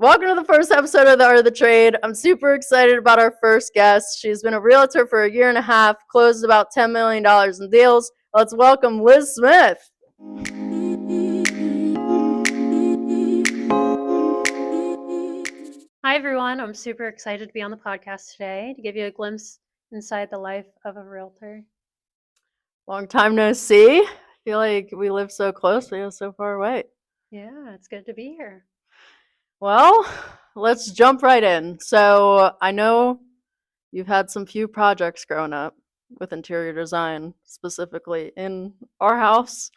Welcome to the first episode of The Art of the Trade. I'm super excited about our first guest. She's been a realtor for a year and a half, closed about $10 million in deals. Let's welcome LizzSmith. Hi, everyone. I'm super excited to be on the podcast today to give you a glimpse inside the life of a realtor. Long time no see. I feel like we live so close, but you're so far away. Yeah, it's good to be here. Well, let's jump right in. So I know you've had some few projects growing up with interior design, specifically in our house,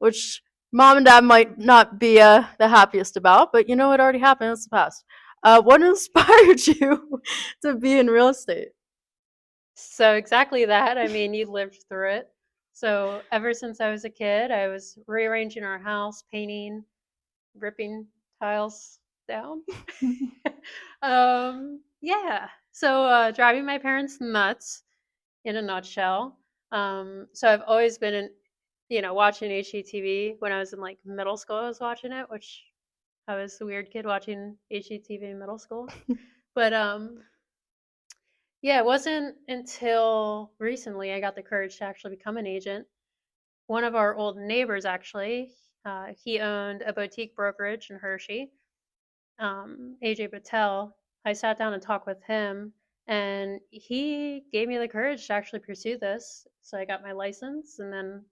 which mom and dad might not be the happiest about, but you know, it already happened. It's the past. What inspired you to be in real estate? So, exactly that. I mean, you lived through it. So, ever since I was a kid, I was rearranging our house, painting, ripping tiles down. Yeah. So, driving my parents nuts in a nutshell. So, I've always been watching HGTV. When I was in like middle school, I was watching it, which I was the weird kid watching HGTV in middle school. But yeah, it wasn't until recently I got the courage to actually become an agent. One of our old neighbors, actually, he owned a boutique brokerage in Hershey, AJ Patel. I sat down and talked with him, and he gave me the courage to actually pursue this. So I got my license, and then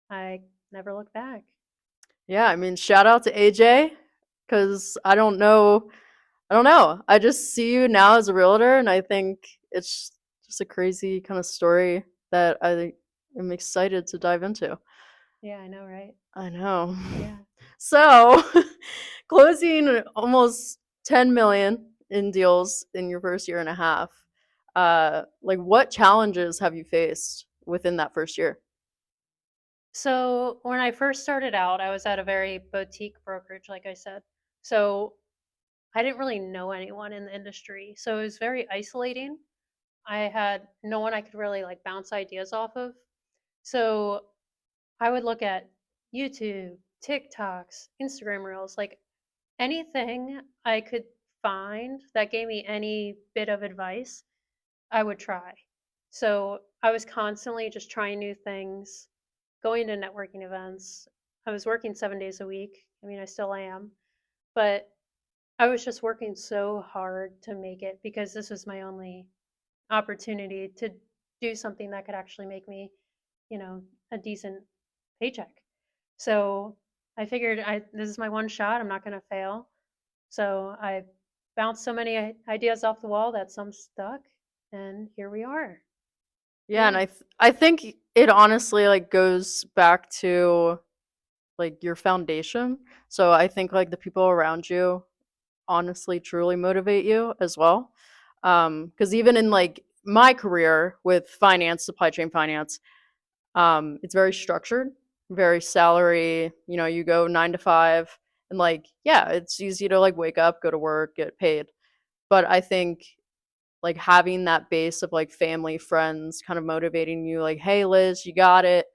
I never looked back. Yeah, I mean, shout out to AJ, because I don't know. I just see you now as a realtor, and I think it's just a crazy kind of story that I am excited to dive into. Yeah, I know, right? I know. Yeah. So, closing almost 10 million in deals in your first year and a half. Like what challenges have you faced within that first year? So when I first started out, I was at a very boutique brokerage, like I said. So I didn't really know anyone in the industry. So it was very isolating. I had no one I could really like bounce ideas off of. So I would look at YouTube, TikToks, Instagram Reels, like anything I could find that gave me any bit of advice, I would try. So I was constantly just trying new things, going to networking events. I was working 7 days a week. I mean, I still am, but I was just working so hard to make it because this was my only opportunity to do something that could actually make me, a decent paycheck. So I figured this is my one shot. I'm not going to fail. So I bounced so many ideas off the wall that some stuck, and here we are. Yeah, and Yeah. I think it honestly like goes back to like your foundation. So I think like the people around you honestly truly motivate you as well. Because even in like my career with finance, supply chain finance, it's very structured, very salary. You know, you go 9 to 5, and like yeah, it's easy to like wake up, go to work, get paid. But I think like having that base of like family, friends, kind of motivating you, like, hey, Liz, you got it.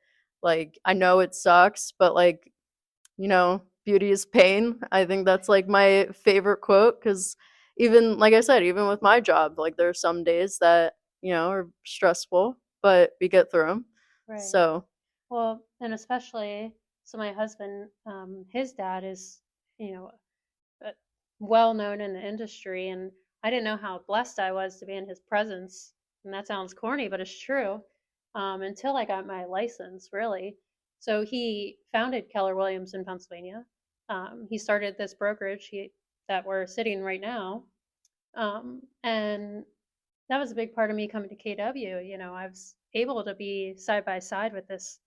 Like I know it sucks, but like beauty is pain. I think that's like my favorite quote because even like I said, even with my job, like there are some days that are stressful, but we get through them. Right. So Well, and especially, so my husband, his dad is, you know, uh, well known in the industry, and I didn't know how blessed I was to be in his presence. And that sounds corny, but it's true. Until I got my license, really. So he founded Keller Williams in Pennsylvania. He started this brokerage that we're sitting right now, and that was a big part of me coming to KW. I was able to be side by side with this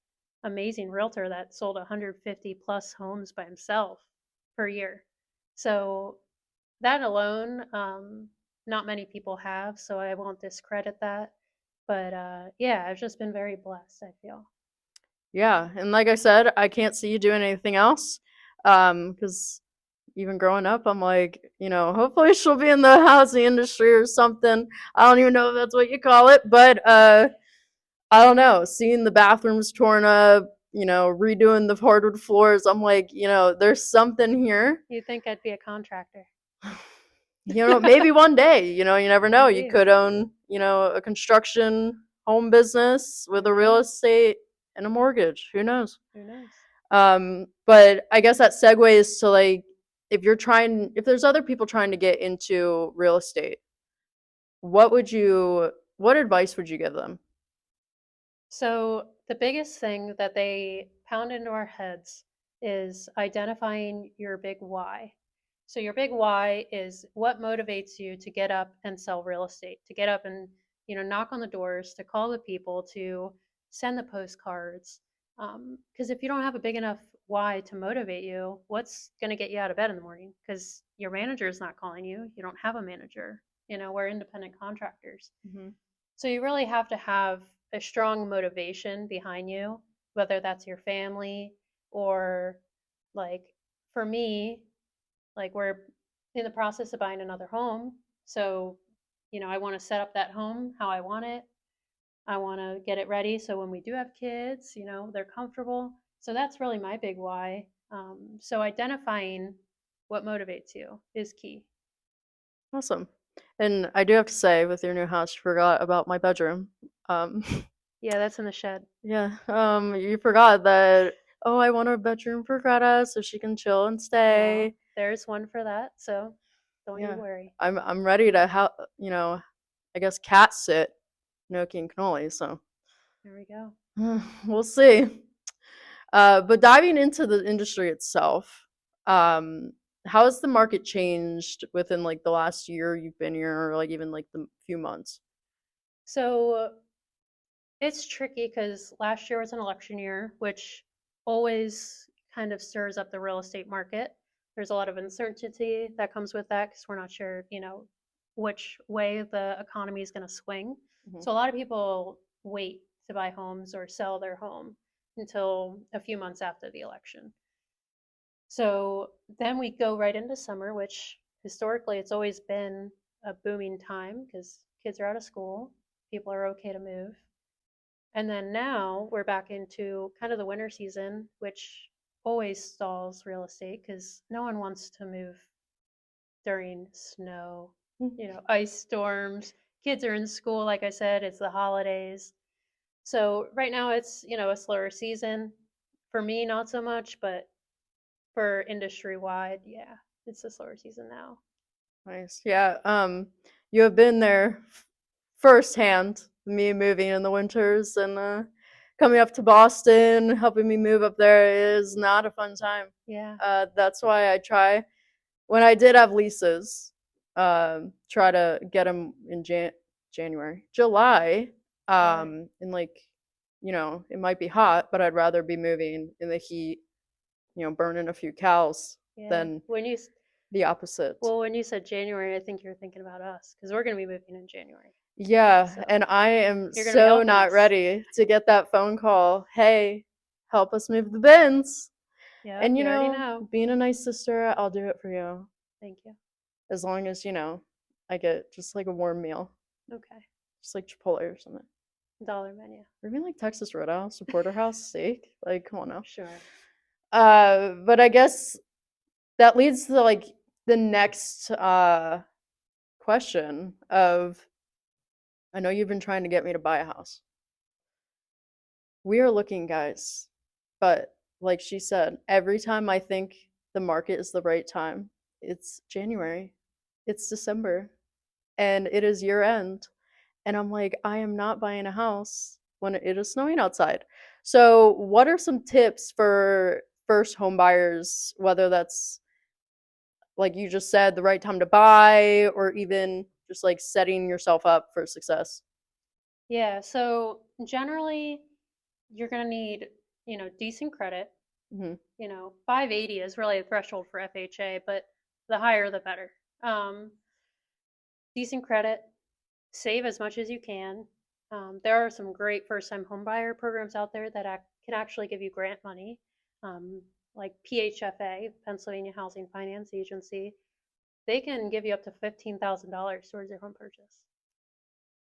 amazing realtor that sold 150 plus homes by himself per year. So that alone, not many people have, so I won't discredit that. But yeah, I've just been very blessed, I feel. yeah, and like I said, I can't see you doing anything else. Because even growing up, I'm like, hopefully she'll be in the housing industry or something. I don't even know if that's what you call it, but I don't know, seeing the bathrooms torn up, redoing the hardwood floors, I'm like, there's something here. You'd think I'd be a contractor. Maybe one day, you never know. You Maybe. could own, a construction home business with a real Mhm. estate and a mortgage. Who knows? Who knows? But I guess that segues to like if there's other people trying to get into real estate, what advice would you give them? So, the biggest thing that they pound into our heads is identifying your big why. So, your big why is what motivates you to get up and sell real estate, to get up and, knock on the doors, to call the people, to send the postcards. Because if you don't have a big enough why to motivate you, what's going to get you out of bed in the morning? Because your manager is not calling you. You don't have a manager. We're independent contractors. Hmm. So you really have to have a strong motivation behind you, whether that's your family or like for me, like we're in the process of buying another home. So, I want to set up that home how I want it. I want to get it ready so when we do have kids, they're comfortable. So that's really my big why. So identifying what motivates you is key. Awesome. And I do have to say, with your new house, you forgot about my bedroom. Um, Yeah, that's in the shed. yeah, you forgot that, oh, I want a bedroom for Greta so she can chill and Well, stay. there's one for that. So don't you Yeah. worry. I'm ready to I guess cat sit gnocchi and cannoli, so There we go. we'll see. But diving into the industry itself, um, how has the market changed within like the last year you've been here, or like even like the few months? So it's tricky because last year was an election year, which always kind of stirs up the real estate market. There's a lot of uncertainty that comes with that because we're not sure, which way the economy is going to swing. Hmm. So a lot of people wait to buy homes or sell their home until a few months after the election. So then we go right into summer, which historically it's always been a booming time because kids are out of school, people are okay to move. And then now we're back into kind of the winter season, which always stalls real estate because no one wants to move during snow, ice storms. Kids are in school, like I said, it's the holidays. So right now it's, a slower season. For me, not so much, but for industry wide, yeah, it's a slower season now. Nice. Yeah. You have been there firsthand, me moving in the winters and coming up to Boston, helping me move up there is not a fun time. Yeah, That's why I try when I did have leases, try to get them in January, July, yeah, and like, it might be hot, but I'd rather be moving in the heat, burning a few cows yeah. than the opposite. Well, when you said January, I think you're thinking about us because we're going to be moving in January. Yeah, So and I am you're going to be so helping not us. ready to get that phone call. Hey, help us move the bins. Yep, And you already know. being a nice sister, I'll do it for you. Thank you. As long as, I get just like a warm meal, Okay. just like Chipotle or something. Dollar menu. Or even like Texas Roadhouse, a porterhouse steak. Like, come on now. Sure. But I guess that leads to like the next question of I know you've been trying to get me to buy a house. We are looking, guys. But like she said, every time I think the market is the right time, it's January, it's December, and it is year end. And I'm like, I am not buying a house when it is snowing outside. So, what are some tips for first home buyers, whether that's like you just said, the right time to buy, or even just like setting yourself up for success? Yeah. So generally, you're going to need, decent credit. Hmm. 580 is really a threshold for FHA, but the higher the better. Um, Decent credit, save as much as you can. There are some great first time homebuyer programs out there that can actually give you grant money, um, like PHFA, Pennsylvania Housing Finance Agency. They can give you up to $15,000 towards your home purchase.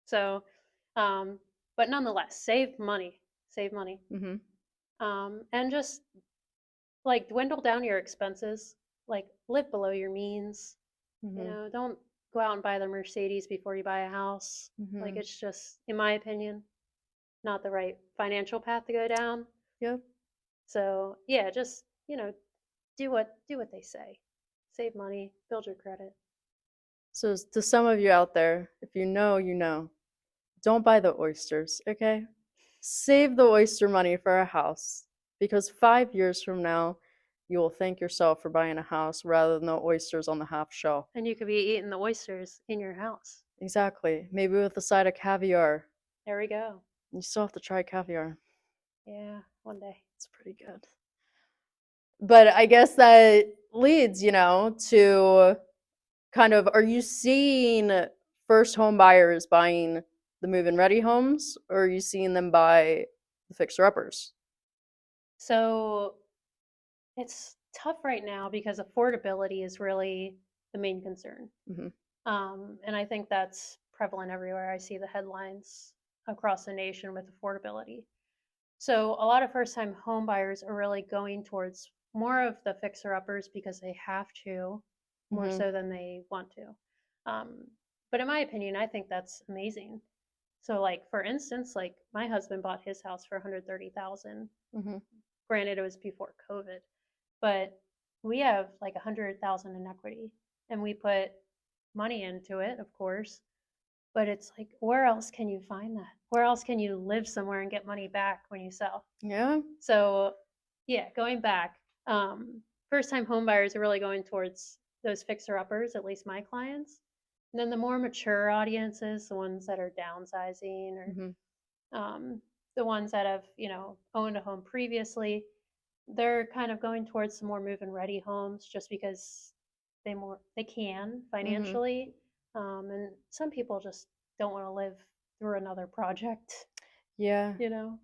So, um, but nonetheless, save money, Hmm. and just like dwindle down your expenses, like live below your means. Mhm. Don't go out and buy the Mercedes before you buy a house. Like, Mhm. it's just, in my opinion, not the right financial path to go down. Yep. So yeah, just do what they say. Save money, build your credit. So to some of you out there, if you know, you know. Don't buy the oysters, okay? Save the oyster money for a house because 5 years from now, you will thank yourself for buying a house rather than the oysters on the half shell. And you could be eating the oysters in your house. Exactly. Maybe with a side of caviar. There we go. You still have to try caviar. Yeah, one day. It's pretty good. But I guess that leads, to kind of, are you seeing first home buyers buying the move-in ready homes, or are you seeing them buy the fixer-uppers? So it's tough right now because affordability is really the main concern. Hmm. And I think that's prevalent everywhere. I see the headlines across the nation with affordability. So a lot of first time home buyers are really going towards more of the fixer uppers because they have to, more Hmm. so than they want to. Um, but in my opinion, I think that's amazing. So like for instance, like my husband bought his house for 130,000. Hmm. Granted, it was before COVID, but we have like 100,000 in equity, and we put money into it, of course. But it's like, where else can you find that? Where else can you live somewhere and get money back when you sell? Yeah. So, yeah, going back, first time home buyers are really going towards those fixer uppers, at least my clients. And then the more mature audiences, the ones that are downsizing or Hmm. um, the ones that have, owned a home previously, they're kind of going towards some more move and ready homes just because they can Hmm. financially. And some people just don't want to live through another project, Yeah. you know?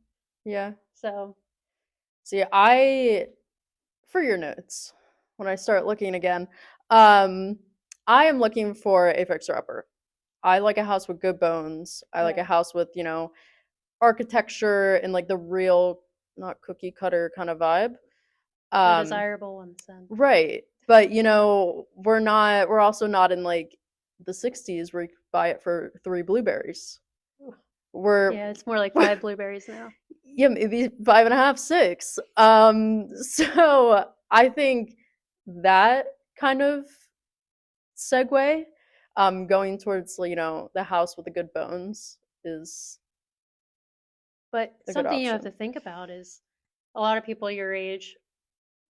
Yeah. So, See, for your notes, when I start looking again, um, I am looking for a fixer-upper. I like a house with good bones. I like a yeah. house with, architecture and like the real, not cookie cutter kind of vibe. The Um, desirable ones then. right. But we're also not in like the 60s where you could buy it for three blueberries. We're Yeah, it's more like five blueberries now. yeah, maybe five and a half, six. So I think that kind of segue, going towards the house with the good bones is But a good something you have to option. think about is a lot of people your age,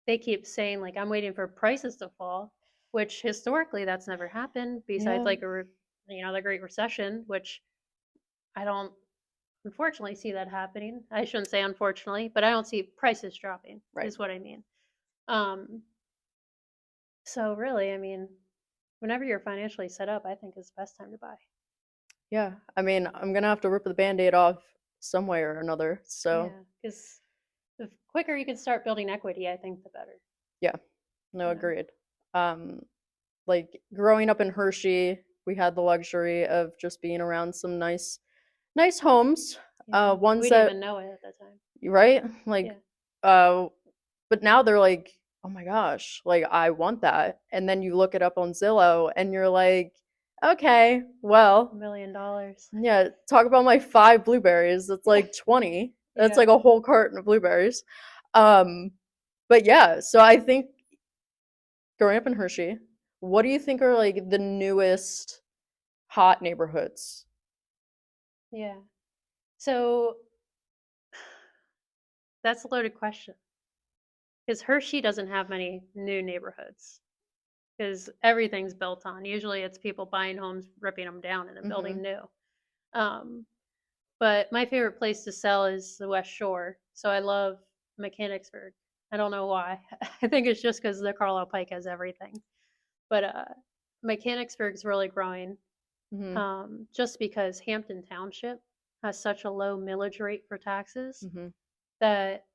they keep saying like I'm waiting for prices to fall, which historically that's never happened besides Yeah, like the Great Recession, which I don't unfortunately see that happening. I shouldn't say unfortunately, but I don't see prices dropping right. is what I mean. Um so really, I mean, whenever you're financially set up, I think is the best time to buy. Yeah, I mean, I'm gonna have to rip the band-aid off some way or another. So Yeah, cuz the quicker you can start building equity, I think the better, yeah, no, you know. agreed. Um, like growing up in Hershey, we had the luxury of just being around some nice homes. Yeah. Ones We didn't that even know it at that time. right, like, Yeah. uh, but now they're like, oh my gosh, like I want that. And then you look it up on Zillow, and you're like, okay, well, $1 million. yeah, talk about my five blueberries. That's like 20. That's Yeah. like a whole carton of blueberries. Um, but yeah, so I think growing up in Hershey, what do you think are like the newest hot neighborhoods? Yeah. So that's a loaded question because Hershey doesn't have many new neighborhoods because everything's built on. Usually it's people buying homes, ripping them down, and then Mm-hmm. building new. Um, but my favorite place to sell is the West Shore. So I love Mechanicsburg. I don't know why. I think it's just because the Carlisle Pike has everything. But Mechanicsburg's really growing Mm-hmm. just because Hampton Township has such a low millage rate for taxes Mm-hmm. that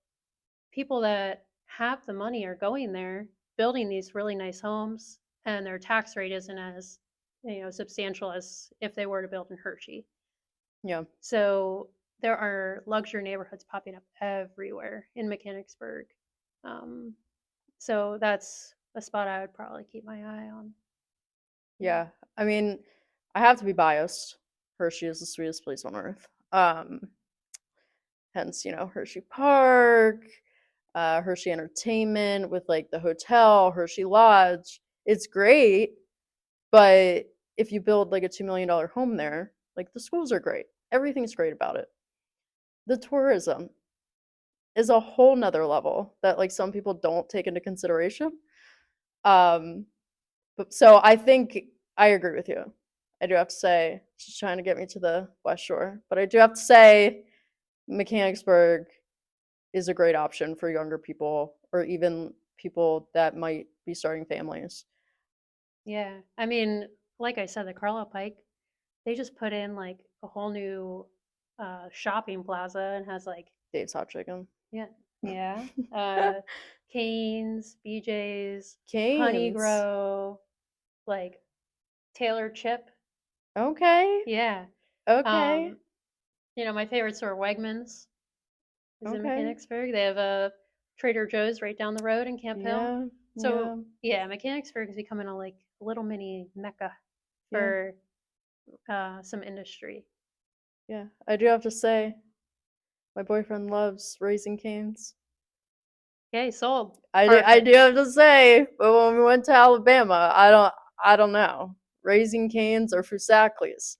people that have the money are going there, building these really nice homes, and their tax rate isn't as substantial as if they were to build in Hershey. Yeah. So there are luxury neighborhoods popping up everywhere in Mechanicsburg. Um, so that's a spot I would probably keep my eye on. Yeah. I mean, I have to be biased. Hershey is the sweetest place on earth. Hence, Hershey Park, Hershey Entertainment with like the hotel, Hershey Lodge. It's great, but if you build like a $2 million home there, like the schools are great. Everything's great about it. The tourism is a whole nother level that like some people don't take into consideration. Um, but so I think I agree with you. I do have to say, she's trying to get me to the West Shore, but I do have to say, Mechanicsburg is a great option for younger people or even people that might be starting families. Yeah. I mean, like I said, the Carlisle Pike, they just put in like a whole new shopping plaza and has like, Dave's Hot Chicken. yeah, yeah, uh, Canes, BJ's, Honey Canes. Grow, like Taylor Chip. Okay. Yeah. Okay. Um, my favorite store, Wegmans, is in Okay. Mechanicsburg. They have a Trader Joe's right down the road in Camp Hill. Yeah. So Yeah. yeah, Mechanicsburg is becoming a like little mini mecca Yeah. for some industry. Yeah. I do have to say, my boyfriend loves Raising Cane's. Okay, sold. I do Perfect. have to say, but when we went to Alabama, I don't know. Raising Cane's or Fusakli's.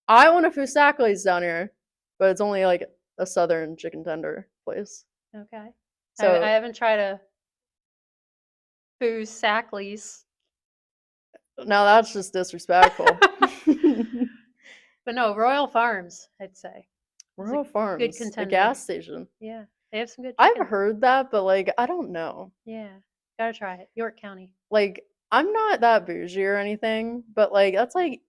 I want a Fusakli's down here, but it's only like a southern chicken tender place. Okay. I So haven't tried a Boo Sackley's. now that's just disrespectful. But no, Royal Farms, I'd say, is a Royal good Farms, a contender. gas station. Yeah, they have some good I've chicken. heard that, but like I don't know. Yeah, gotta try it. York County. Like I'm not that bougie or anything, but like that's like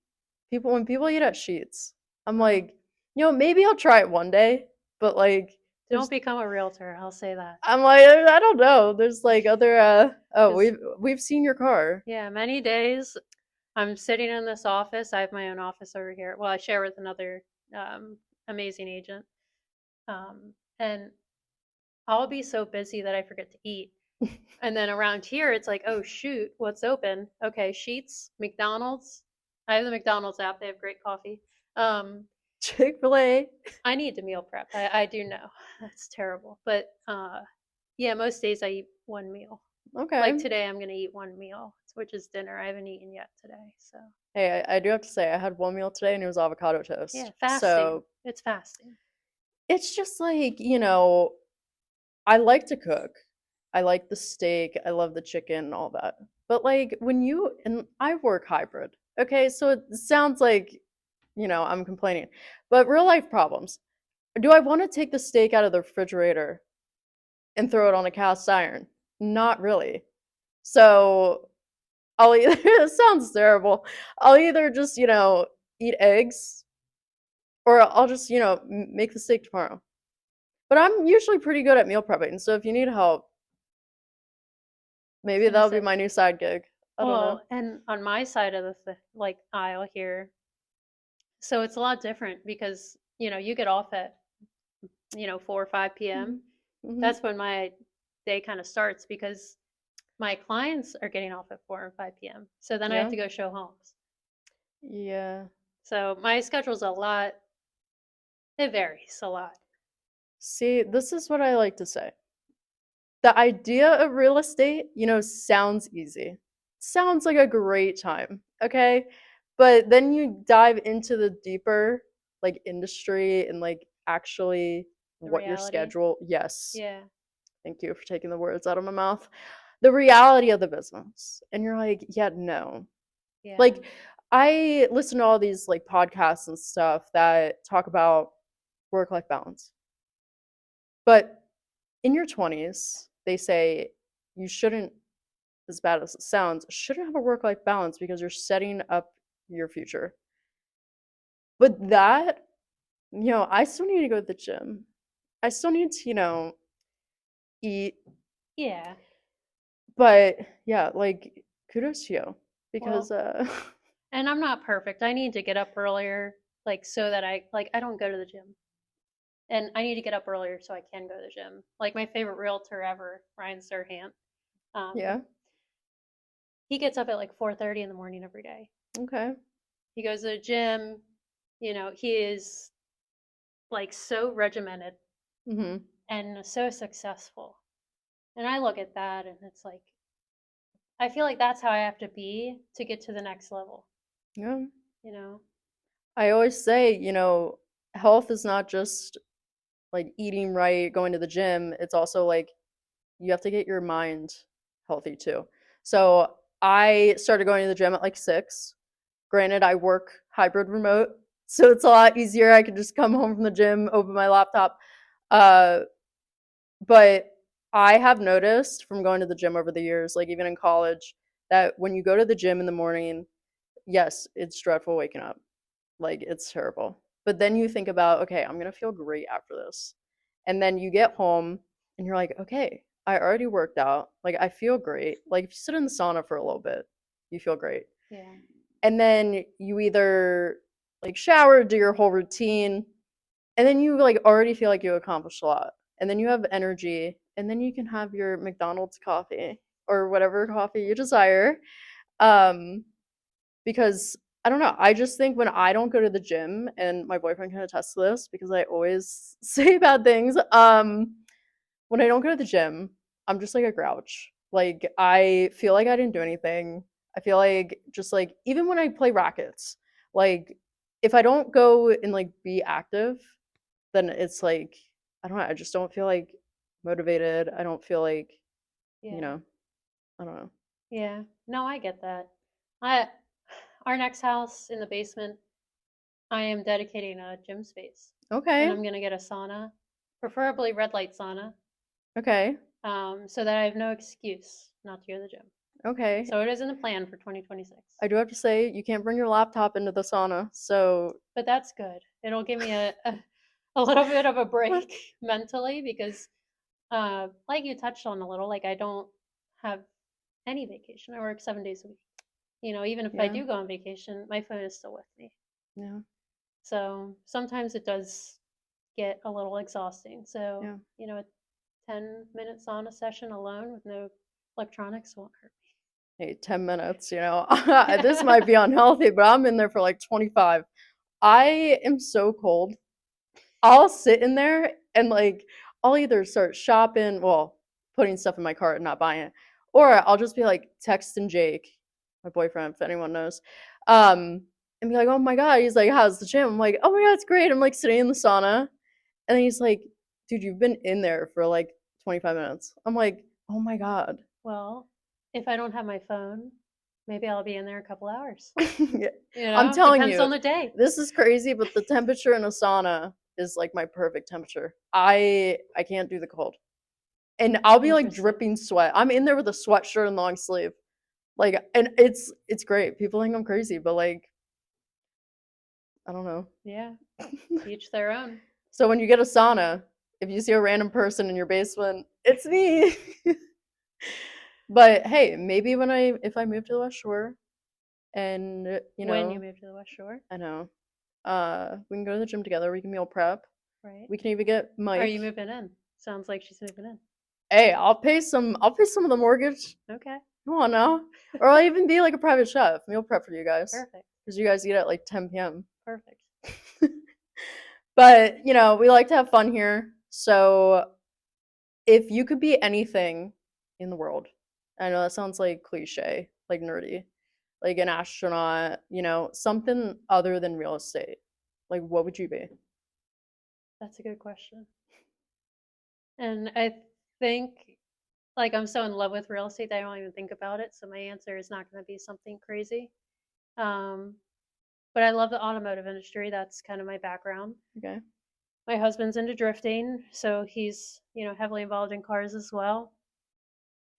people when people eat at Sheets. I'm Oh, like, maybe I'll try it one day, but like don't there's become a realtor. I'll say that. I'm like I don't know. There's like other oh, 'Cause, we've seen your car. yeah, many days I'm sitting in this office. I have my own office over here. Well, I share with another um, amazing agent. And I'll be so busy that I forget to eat. And then around here, it's like, oh, shoot, what's open? Okay, Sheets, McDonald's. I have the McDonald's app. They have great coffee. Um, Chick-fil-A. I need to meal prep. I do know. That's terrible. But yeah, most days I eat one meal. Like Okay. today, I'm going to eat one meal, which is dinner. I haven't eaten yet today. So Hey, I do have to say I had one meal today and it was avocado yeah, toast. fasting. So It's fasting. it's just like, I like to cook. I like the steak. I love the chicken and all that. But like and I work hybrid. Okay, so it sounds like, I'm complaining. But real life problems. Do I want to take the steak out of the refrigerator and throw it on a cast iron? Not really. So I'll either, it sounds terrible. I'll either just, eat eggs or I'll just, make the steak tomorrow. But I'm usually pretty good at meal prepping. So if you need help, I was maybe going to that'll be say, my new side gig. I don't know. well, and on my side of the like aisle here, so it's a lot different because you get off at 4 or 5 p.m. Hmm. Hmm. That's when my day kind of starts because my clients are getting off at 4 or 5 p.m. So then I have Yeah. to go show homes. Yeah. So my schedule's a lot. It varies a lot. See, this is what I like to say. The idea of real estate, sounds easy. Sounds like a great time, okay? But then you dive into the deeper like industry and like actually The what your reality. schedule, yes. Yeah, Thank you for taking the words out of my mouth. The reality of the business. And you're like, yeah, no. yeah. Like I listen to all these like podcasts and stuff that talk about work-life balance. But in your 20s, they say you shouldn't, as bad as it sounds, shouldn't have a work life balance because you're setting up your future. But that, I still need to go to the gym. I still need to, eat. Yeah. But yeah, like kudos to you because Well, and I'm not perfect. I need to get up earlier, like so that I don't go to the gym. And I need to get up earlier so I can go to the gym. Like my favorite realtor ever, Ryan Serhant. Um, yeah. he gets up at like 4:30 in the morning every day. Okay. He goes to the gym, he is like so regimented Mhm. and so successful. And I look at that and it's like, I feel like that's how I have to be to get to the next level, Yeah. you know? I always say, health is not just like eating right, going to the gym. It's also like you have to get your mind healthy too. So I started going to the gym at like 6. Granted, I work hybrid remote, so it's a lot easier. I can just come home from the gym, open my laptop. Uh, but I have noticed from going to the gym over the years, like even in college, that when you go to the gym in the morning, yes, it's dreadful waking up. Like it's terrible. But then you think about, okay, I'm gonna feel great after this. And then you get home and you're like, okay, I already worked out. Like I feel great. Like if you sit in the sauna for a little bit, you feel great. Yeah. And then you either like shower, do your whole routine, and then you like already feel like you accomplished a lot. And then you have energy, and then you can have your McDonald's coffee or whatever coffee you desire. Um, because I don't know. I just think when I don't go to the gym, and my boyfriend can attest to this because I always say bad things. When I don't go to the gym, I'm just like a grouch. Like I feel like I didn't do anything. I feel like just like even when I play rackets, like if I don't go and like be active, then it's like I don't know. I just don't feel like motivated. I don't feel like you Yeah. know. I don't know. Yeah. No, I get that. I Our next house in the basement, I am dedicating a gym space. And Okay. I'm gonna get a sauna, preferably red light sauna, Okay. so that I have no excuse not to go to the gym. Okay. So it is in the plan for 2026. I do have to say, you can't bring your laptop into the sauna. So, But that's good. It'll give me a little bit of a break mentally because, like you touched on a little, like I don't have any vacation. I work 7 days a week. Even if I yeah, do go on vacation, my phone is still with me. yeah, So sometimes it does get a little exhausting. So, yeah. a 10-minute sauna session alone with no electronics won't hurt Hey, 10 minutes, me. this might be unhealthy, but I'm in there for like 25. I am so cold. I'll sit in there and like, I'll either start shopping, well, putting stuff in my cart and not buying it, or I'll just be like texting Jake, my boyfriend, if anyone knows, and be like, oh my God. He's like, how's the gym? I'm like, oh my God, it's great. I'm like sitting in the sauna. And then he's like, dude, you've been in there for like 25 minutes. I'm like, oh my God. Well, if I don't have my phone, maybe I'll be in there a couple hours. Yeah. I'm telling Depends you, on the day. this is crazy, but the temperature in a sauna is like my perfect temperature. I can't do the cold. And I'll be like Interesting. dripping sweat. I'm in there with a sweatshirt and long sleeve. Like and it's great. People think I'm crazy, but like I don't know. Yeah, to each their own. So when you get a sauna, if you see a random person in your basement, it's me. But hey, maybe if I move to the West Shore and When you move to the West Shore, I know, we can go to the gym together, we can meal prep. right? We can even get Are Mike. you moving in? Sounds like she's moving in. Hey, I'll pay some of the mortgage. Okay, Come on now. Or I'll even be like a private chef, meal prep for you guys. perfect, Because you guys eat at like 10 p.m. perfect. But, we like to have fun here. So if you could be anything in the world, I know that sounds like cliche, like nerdy, like an astronaut, something other than real estate. Like, what would you be? That's a good question. And I think, like, I'm so in love with real estate that I don't even think about it. So my answer is not going to be something crazy. Um, but I love the automotive industry. That's kind of my background. Okay. My husband's into drifting, so he's, heavily involved in cars as well.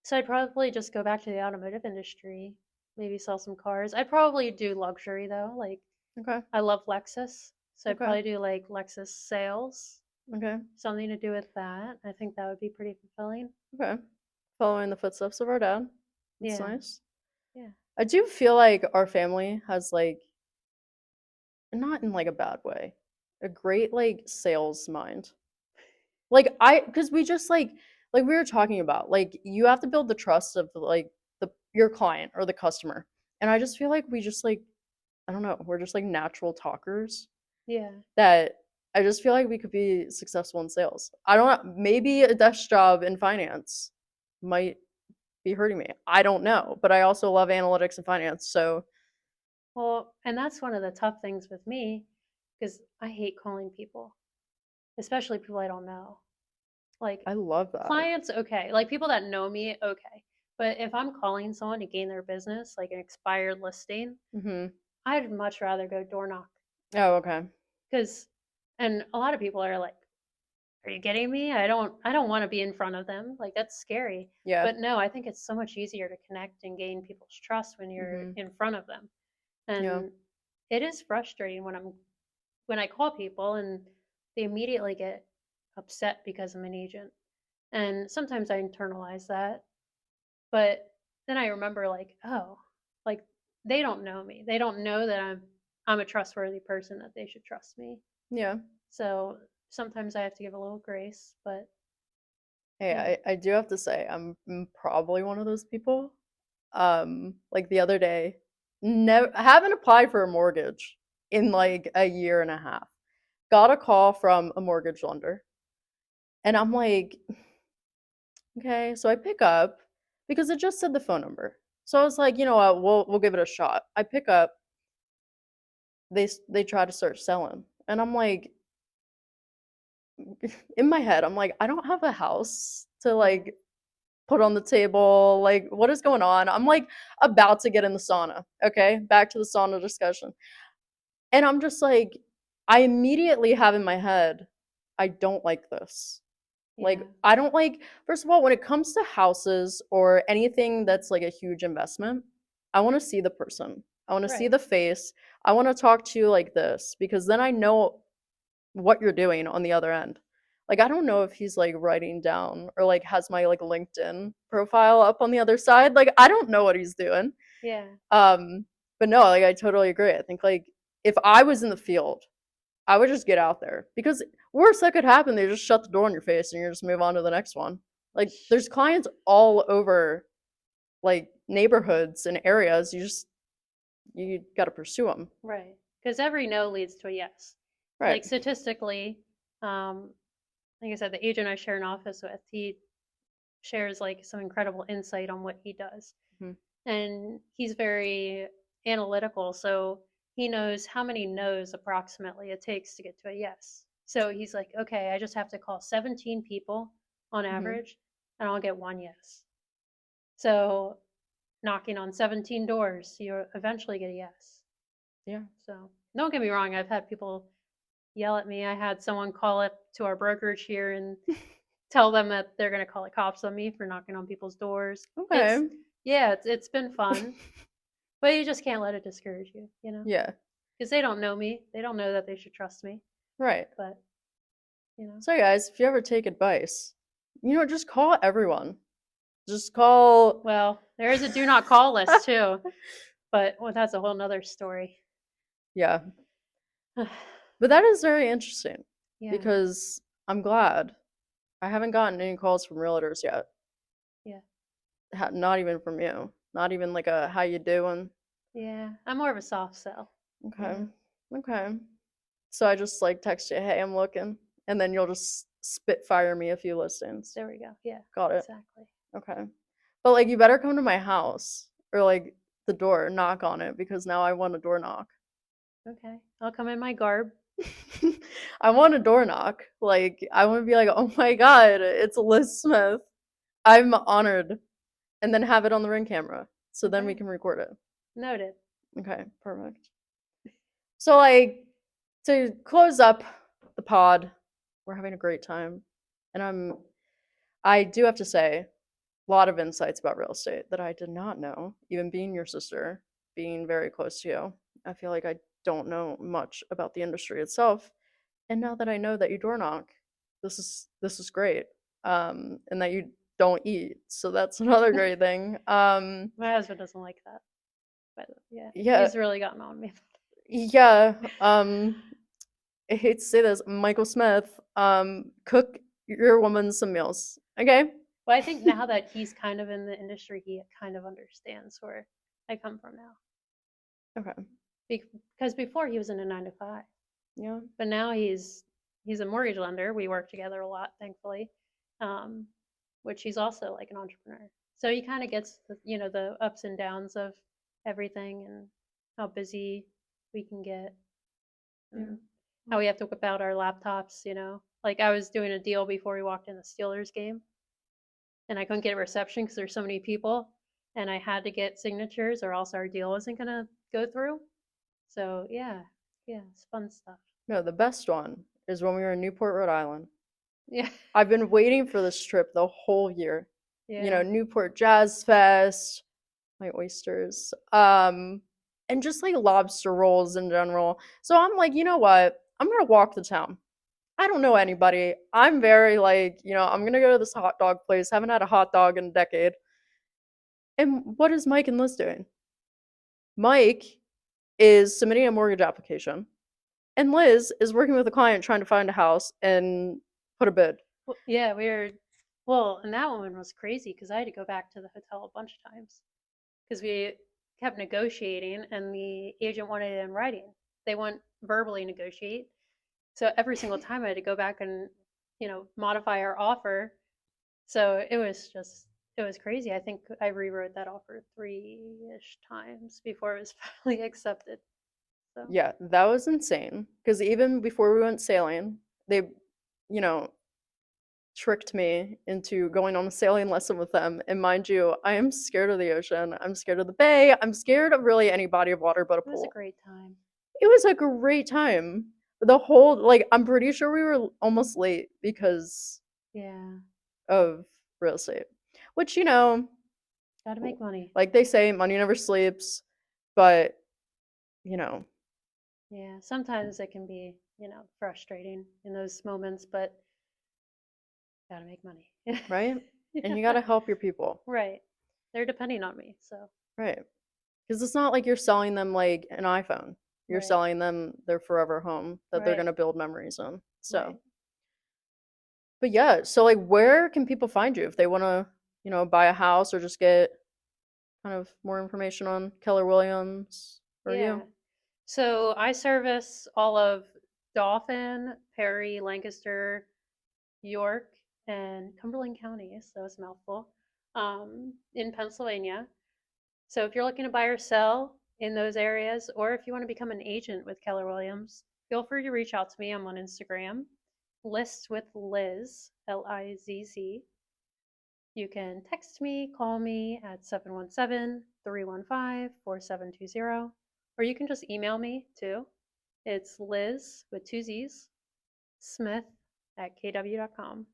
So I'd probably just go back to the automotive industry, maybe sell some cars. I'd probably do luxury though. Like Okay. I love Lexus, so I'd Okay. probably do like Lexus sales, Okay. something to do with that. I think that would be pretty fulfilling. Okay. Following the footsteps of our dad. That's Yeah, nice. yeah. I do feel like our family has like not in like a bad way, a great like sales mind. Like because we just like we were talking about, like you have to build the trust of like your client or the customer. And I just feel like we just like I don't know, we're just like natural talkers Yeah. that I just feel like we could be successful in sales. I don't know, maybe a desk job in finance might be hurting me. I don't know, but I also love analytics and finance, so Well, and that's one of the tough things with me because I hate calling people, especially people I don't know. Like I love that. clients, okay. Like people that know me, okay. But if I'm calling someone to gain their business, like an expired listing, Mhm. I'd much rather go door knock Oh, okay. because, and a lot of people are like, "Are you kidding me? I don't want to be in front of them. Like that's scary." Yeah. But no, I think it's so much easier to connect and gain people's trust when you're Mhm. in front of them. Yeah. And it is frustrating when I call people and they immediately get upset because I'm an agent. And sometimes I internalize that, but then I remember like, oh, like they don't know me. They don't know that I'm a trustworthy person that they should trust me. Yeah. So sometimes I have to give a little grace, but Hey, yeah. I do have to say I'm probably one of those people. Like the other day, never haven't applied for a mortgage in like a year and a half. Got a call from a mortgage lender, and I'm like, okay, so I pick up because it just said the phone number. So I was like, you know what, we'll give it a shot. I pick up, they try to start selling, and I'm like, in my head, I'm like, I don't have a house to Yeah. like put on the table. Like, what is going on? I'm like about to get in the sauna. Okay, back to the sauna discussion. And I'm just like, I immediately have in my head, I don't like this. Like, Yeah. I don't like, first of all, when it comes to houses or anything that's like a huge investment, I want to see the person. I want to see Right. the face. I want to talk to you like this because then I know what you're doing on the other end. Like, I don't know if he's like writing down or like has my like LinkedIn profile up on the other side. Like, I don't know what he's doing. Yeah. Um, but no, like I totally agree. I think like if I was in the field, I would just get out there because worst that could happen, they just shut the door in your face and you just move on to the next one. Like there's clients all over like neighborhoods and areas. You got to pursue them. Right. Because every no leads to a yes. Right. Like statistically, um, like I said, the agent I share an office with, he shares like some incredible insight on what he does. Mhm. And he's very analytical, so he knows how many no's approximately it takes to get to a yes. So he's like, okay, I just have to call 17 people on Mhm. average, and I'll get one yes. So knocking on 17 doors, you eventually get a yes. Yeah. So don't get me wrong, I've had people yell at me. I had someone call up to our brokerage here and tell them that they're going to call the cops on me for knocking on people's doors. It's Okay. yeah, it's been fun, but you just can't let it discourage you, Yeah. because they don't know me. They don't know that they should trust me. Right. But you know, So guys, if you ever take advice, just call everyone. Just call. well, there is a do not call list too, but well, that's a whole nother story. Yeah. But that is very interesting Yeah, because I'm glad I haven't gotten any calls from realtors yet. yeah, Not even from you. Not even like a how you doing. yeah. I'm more of a soft sell. You Okay. know, Okay. So I just like text you, hey, I'm looking, and then you'll just spitfire me a few listings. there we go. Yeah, Got it. exactly. Okay. But like you better come to my house or like the door, knock on it because now I want a door knock. Okay, I'll come in my garb. I want a door knock. Like I want to be like, oh my god, it's LizzSmith. I'm honored, and then have it on the ring camera so then we Okay, can record it. noted. Okay, perfect. So like to close up the pod, we're having a great time, and I do have to say a lot of insights about real estate that I did not know, even being your sister, being very close to you. I feel like I don't know much about the industry itself. And now that I know that you door knock, this is great. And that you don't eat. So that's another great thing. My husband doesn't like that, but yeah, Yeah, he's really gotten on me. yeah. I hate to say this, Michael Smith, cook your woman some meals. Okay? But I think now that he's kind of in the industry, he kind of understands where I come from now. Okay. because before he was in a 9 to 5, Yeah. but now he's a mortgage lender. We work together a lot, thankfully, um, which he's also like an entrepreneur. So he kind of gets the ups and downs of everything and how busy we can get Yeah. and how we have to whip out our laptops. Like I was doing a deal before we walked in the Steelers game, and I couldn't get a reception because there's so many people, and I had to get signatures or else our deal wasn't gonna go through. So yeah, it's fun stuff. No, the best one is when we were in Newport, Rhode Island. Yeah, I've been waiting for this trip the whole year. yeah. Newport Jazz Fest, my oysters, and just like lobster rolls in general. So I'm like, you know what? I'm gonna walk the town. I don't know anybody. I'm very like, I'm gonna go to this hot dog place. Haven't had a hot dog in a decade. And what is Mike and Liz doing? Mike is submitting a mortgage application, and Liz is working with a client trying to find a house and put a bid. Well, yeah, we were. Well, and that one was crazy because I had to go back to the hotel a bunch of times because we kept negotiating, and the agent wanted it in writing. They won't verbally negotiate, so every single time I had to go back and modify our offer. So it was crazy. I think I rewrote that offer 3-ish times before it was finally accepted. So Yeah, that was insane. Because even before we went sailing, they, you know, tricked me into going on a sailing lesson with them. And mind you, I am scared of the ocean. I'm scared of the bay. I'm scared of really any body of water but a it was a pool. great time. It was a great time. The whole, like, I'm pretty sure we were almost late because Yeah, of real estate. Which, got to make money. like they say, money never sleeps. But, you know, Yeah, sometimes it can be frustrating in those moments, but gotta make money. right? And Yeah, you got to help your people, right. They're depending on me, so right? Because it's not like you're selling them like an iPhone. You're right, selling them their forever home that they're right, gonna build memories in. right. So, but yeah, so like, where can people find you if they want to, buy a house or just get kind of more information on Keller Williams or Yeah. you? So I service all of Dauphin, Perry, Lancaster, York, and Cumberland counties. So it's a mouthful. In Pennsylvania. So if you're looking to buy or sell in those areas, or if you want to become an agent with Keller Williams, feel free to reach out to me. I'm on Instagram, List with Liz, Lizz. You can text me, call me at 717-315-4720, or you can just email me too. It's Liz with two Z's, Smith at kw.com.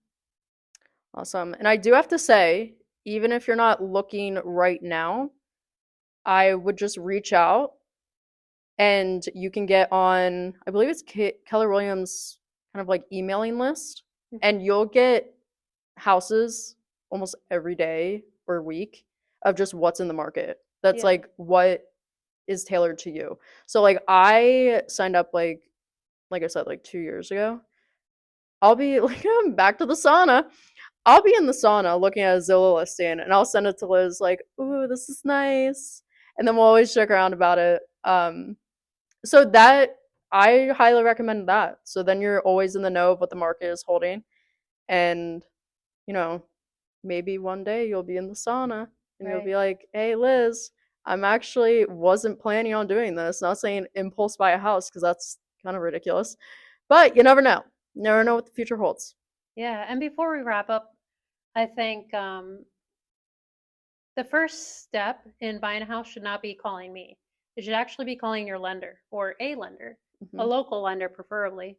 Awesome. And I do have to say, even if you're not looking right now, I would just reach out and you can get on, I believe it's Keller Williams kind of like emailing list, Mhm. and you'll get houses almost every day or week of just what's in the market. That's Yeah, like what is tailored to you. So like I signed up like I said like 2 years ago. I'll be like I'm back to the sauna. I'll be in the sauna looking at a Zillow listing and I'll send it to Liz like, "Ooh, this is nice." And then we'll always joke around about it. So that I highly recommend that. So then you're always in the know of what the market is holding and you know, maybe one day you'll be in the sauna and you'll right. be like, "Hey, Liz, I'm actually wasn't planning on doing this." Not saying impulse buy a house because that's kind of ridiculous, but you never know. Never know what the future holds. Yeah, and before we wrap up, I think the first step in buying a house should not be calling me. It should actually be calling your lender or a lender, a Hmm. local lender preferably,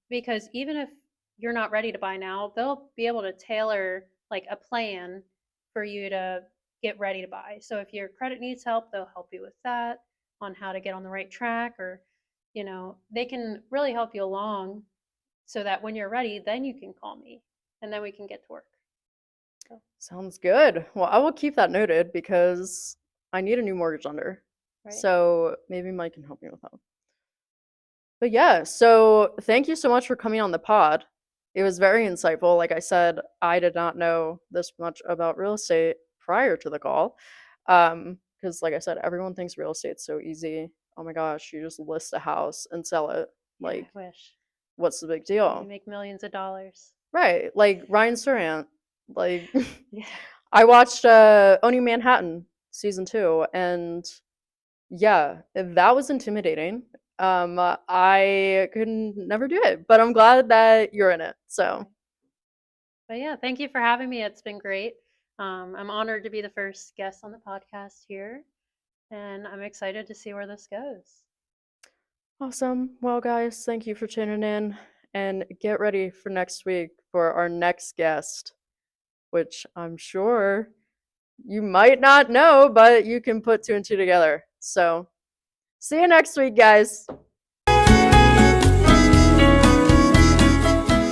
because even if you're not ready to buy now, they'll be able to tailor like a plan for you to get ready to buy. So if your credit needs help, they'll help you with that on how to get on the right track, or they can really help you along so that when you're ready, then you can call me and then we can get to work. So, Sounds good. Well, I will keep that noted because I need a new mortgage lender. right. So maybe Mike can help me with that. But yeah, so thank you so much for coming on the pod. It was very insightful. Like I said, I did not know this much about real estate prior to the call. Because like I said, everyone thinks real estate's so easy oh my gosh, you just list a house and sell it. Yeah, Like, I wish. what's the big You deal? make millions of dollars. Right. Like Ryan Serhant. Like Yeah. I watched Owning Manhattan season 2, and yeah, that was intimidating. I could never do it, but I'm glad that you're in it. So But yeah, thank you for having me. It's been great. I'm honored to be the first guest on the podcast here, and I'm excited to see where this goes. awesome. Well, guys, thank you for tuning in, and get ready for next week for our next guest, which I'm sure you might not know, but you can put two and two together. So see you next week, guys.